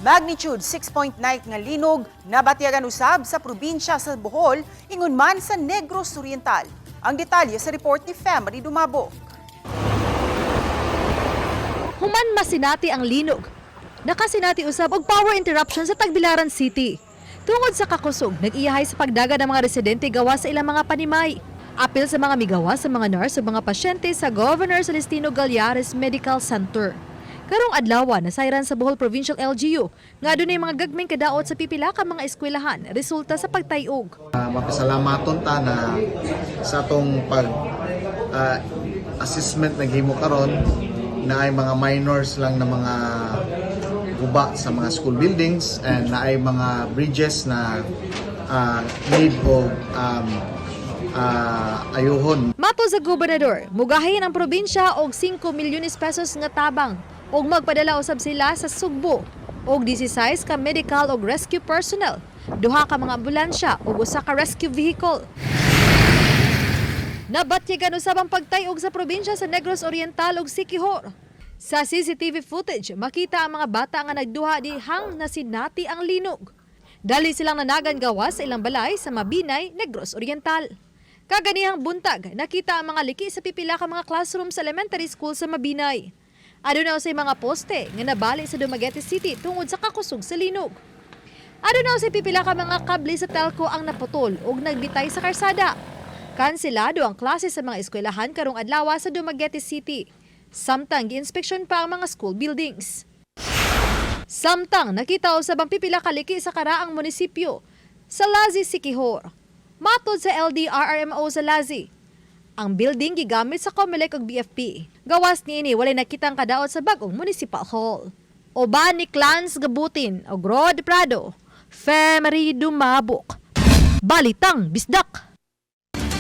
Magnitude 6.9 nga linog nabatyagan usab sa probinsya sa Bohol ingon man sa Negros Oriental. Ang detalye sa report ni Femery Dumabo. Human masinati ang linog. Nakasinati usab og power interruption sa Tagbilaran City. Tungod sa kakusog, nag-iyahay sa pagdaga ng mga residente gawa sa ilang mga panimay. Apil sa mga migawa sa mga nurse ug mga pasyente sa Governor Celestino Gallares Medical Center. Karong adlaw na sayran sa Bohol Provincial LGU nga adunay mga gagming kadaot sa pipila ka mga eskwelahan resulta sa pagtay-og. Mapasalamaton ta na sa atong pag assessment naghimo karon na ay mga minors lang na mga guba sa mga school buildings and na ay mga bridges na need o ayuhon. Mato sa gobernador, mugahin ang probinsya og 5 milyones pesos nga tabang og magpadala usab sila sa Sugbo og 16 ka medical og rescue personnel, 2 ka mga ambulansya ug 1 ka rescue vehicle. Nabatyagan usab ang pagtay-og sa probinsya sa Negros Oriental ug Siquijor. Sa CCTV footage, makita ang mga bata nga nagduha dihang nasinati ang linog. Dali silang nanagan gawa sa ilang balay sa Mabinay, Negros Oriental. Kaganihang buntag, nakita ang mga liki sa pipila ka mga classroom sa elementary school sa Mabinay. Aduna sa mga poste nga nabali sa Dumaguete City tungod sa kakusog sa linog. Aduna sa pipila ka mga kable sa telco ang naputol ug nagbitay sa karsada. Kanselado ang klase sa mga eskwelahan karong adlaw sa Dumaguete City. Samtang gi-inspeksyon pa ang mga school buildings. Samtang nakita usab ang pipila ka liki sa karaang munisipyo sa Lazi, Siquijor. Matod sa LDRRMO sa Lazi, ang building gigamit sa Comelec ug BFP. Gawas niini walay nakitang kadaot sa bag-ong municipal hall. Oban ni Clans Gabutin og Rod Prado, Femery Dumabok. Balitang, Bisdak.